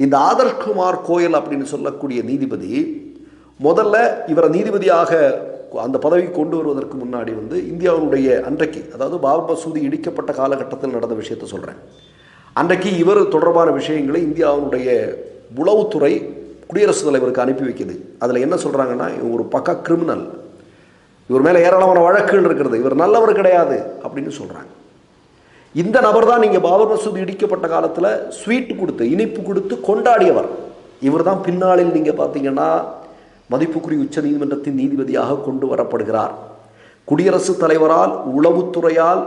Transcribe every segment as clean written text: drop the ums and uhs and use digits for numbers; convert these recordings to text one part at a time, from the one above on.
இந்த ஆதர்ஷ்குமார் கோயல் அப்படின்னு சொல்லக்கூடிய நீதிபதி முதல்ல இவரை நீதிபதியாக அந்த பதவி கொண்டு வருவதற்கு முன்னாடி இந்தியாவுடைய அன்றைக்கு, அதாவது பாபர் மசூதி இடிக்கப்பட்ட காலகட்டத்தில் நடந்த விஷயத்தை சொல்கிறேன். அன்றைக்கு இவர் தொடர்பான விஷயங்களை இந்தியாவுடைய உளவுத்துறை குடியரசுத் தலைவருக்கு அனுப்பி வைக்குது. அதில் என்ன சொல்கிறாங்கன்னா, இவர் ஒரு பக்கா கிரிமினல், இவர் மேலே ஏராளமான வழக்குகள் இருக்கிறது, இவர் நல்லவர் கிடையாது அப்படின்னு சொல்கிறாங்க. இந்த நபர் தான் நீங்கள் பாபர் மசூதி இடிக்கப்பட்ட காலத்தில் ஸ்வீட் கொடுத்து, இனிப்பு கொடுத்து கொண்டாடியவர். இவர் தான் பின்னாளில் நீங்கள் பார்த்தீங்கன்னா மதிப்புக்குரிய உச்ச நீதிமன்றத்தின் நீதிபதியாக கொண்டு வரப்படுகிறார். குடியரசுத் தலைவரால் உளவுத்துறையால்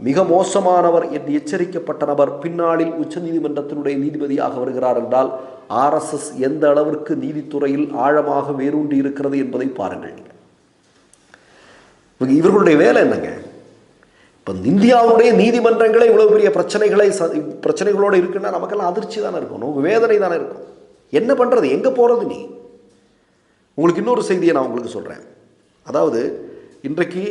மிக மோசமானவர் என்று எச்சரிக்கப்பட்ட நபர் பின்னாளில் உச்ச நீதிமன்றத்தினுடைய நீதிபதியாக வருகிறார் என்றால் RSS எந்த அளவிற்கு நீதித்துறையில் ஆழமாக வேரூன்றி இருக்கிறது என்பதை பாருங்கள். இவர்களுடைய வேலை என்னங்க? இப்போ இந்தியாவுடைய நீதிமன்றங்களே இவ்வளவு பெரிய பிரச்சனைகளோடு இருக்குன்னா நமக்கெல்லாம் அதிர்ச்சி தானே இருக்கும், நமக்கு வேதனை தானே இருக்கும். என்ன பண்ணுறது, எங்கே போகிறது? நீ உங்களுக்கு இன்னொரு செய்தியை நான் உங்களுக்கு சொல்கிறேன். அதாவது இன்றைக்கு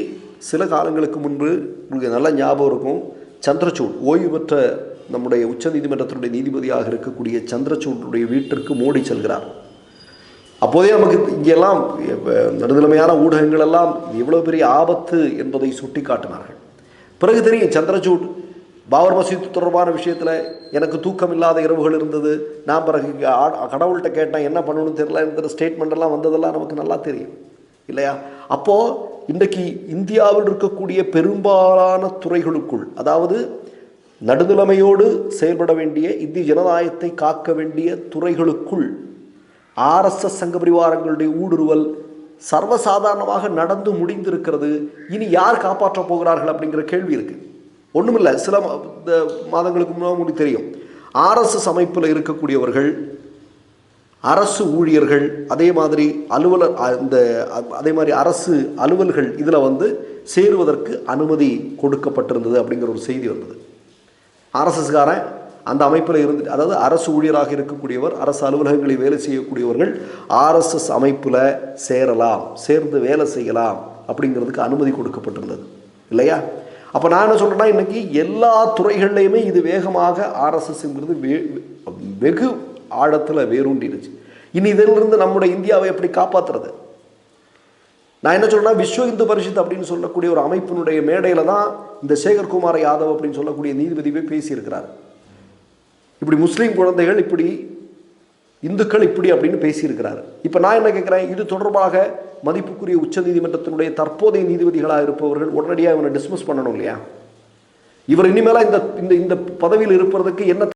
சில காலங்களுக்கு முன்பு உங்களுக்கு நல்ல ஞாபகம் இருக்கும், சந்திரசூட் ஓய்வு பெற்ற நம்முடைய உச்ச நீதிமன்றத்தினுடைய நீதிபதியாக இருக்கக்கூடிய சந்திரசூட்டுடைய வீட்டிற்கு மோடி செல்கிறார். அப்போதே நமக்கு இங்கெல்லாம் நடுநிலைமையான ஊடகங்கள் எல்லாம் எவ்வளோ பெரிய ஆபத்து என்பதை சுட்டி காட்டினார்கள். பிறகு தெரியும், சந்திரசூட் பாபர் மசூதி தொடர்பான விஷயத்தில் எனக்கு தூக்கம் இல்லாத இரவுகள் இருந்தது, நான் பிறகு கடவுள்கிட்ட கேட்டேன் என்ன பண்ணணும்னு தெரியல என்கிற ஸ்டேட்மெண்ட் எல்லாம் வந்ததெல்லாம் நமக்கு நல்லா தெரியும் இல்லையா? அப்போது இன்றைக்கு இந்தியாவில் இருக்கக்கூடிய பெரும்பாலான துறைகளுக்குள், அதாவது நடுநிலைமையோடு செயல்பட வேண்டிய, இந்திய ஜனநாயகத்தை காக்க வேண்டிய துறைகளுக்குள் RSS சங்க பரிவாரங்களுடைய ஊடுருவல் சர்வசாதாரணமாக நடந்து முடிந்திருக்கிறது. இனி யார் காப்பாற்றப் போகிறார்கள் அப்படிங்கிற கேள்வி இருக்குது. ஒன்றுமில்லை, சில மாதங்களுக்கு முன்னாடி உங்களுக்கு தெரியும், RSS அமைப்பில் இருக்கக்கூடியவர்கள், அரசு ஊழியர்கள், அதே மாதிரி அலுவலர், அதே மாதிரி அரசு அலுவல்கள் இதில் சேருவதற்கு அனுமதி கொடுக்கப்பட்டிருந்தது அப்படிங்கிற ஒரு செய்தி வந்தது. RSSகாரன் அந்த அமைப்பில் இருந்து, அதாவது அரசு ஊழியராக இருக்கக்கூடியவர், அரசு அலுவலகங்களில் வேலை செய்யக்கூடியவர்கள் RSS அமைப்பில் சேரலாம், சேர்ந்து வேலை செய்யலாம் அப்படிங்கிறதுக்கு அனுமதி கொடுக்கப்பட்டிருந்தது இல்லையா? அப்போ நான் என்ன சொல்கிறேன்னா, இன்றைக்கி எல்லா துறைகள்லையுமே இது வேகமாக RSSங்கிறது வெகு ஆழத்தில் வேரூண்டிடுச்சு. இனி இதிலிருந்து நம்முடைய இந்தியாவை எப்படி காப்பாற்றுறது? நான் என்ன சொல்கிறேன்னா, விஸ்வ இந்து பரிஷத் அப்படின்னு சொல்லக்கூடிய ஒரு அமைப்பினுடைய மேடையில் தான் இந்த சேகர்குமார் யாதவ் அப்படின்னு சொல்லக்கூடிய நீதிபதியே பேசியிருக்கிறார். இப்படி முஸ்லீம் குழந்தைகள் இப்படி, இந்துக்கள் இப்படி அப்படின்னு பேசியிருக்கிறாரு. இப்போ நான் என்ன கேட்குறேன், இது தொடர்பாக மதிப்புக்குரிய உச்ச நீதிமன்றத்தினுடைய தற்போதைய நீதிபதிகளாக இருப்பவர்கள் உடனடியாக இவனை டிஸ்மிஸ் பண்ணணும் இல்லையா? இவர் இனிமேலாம் இந்த பதவியில் இருப்பதற்கு என்ன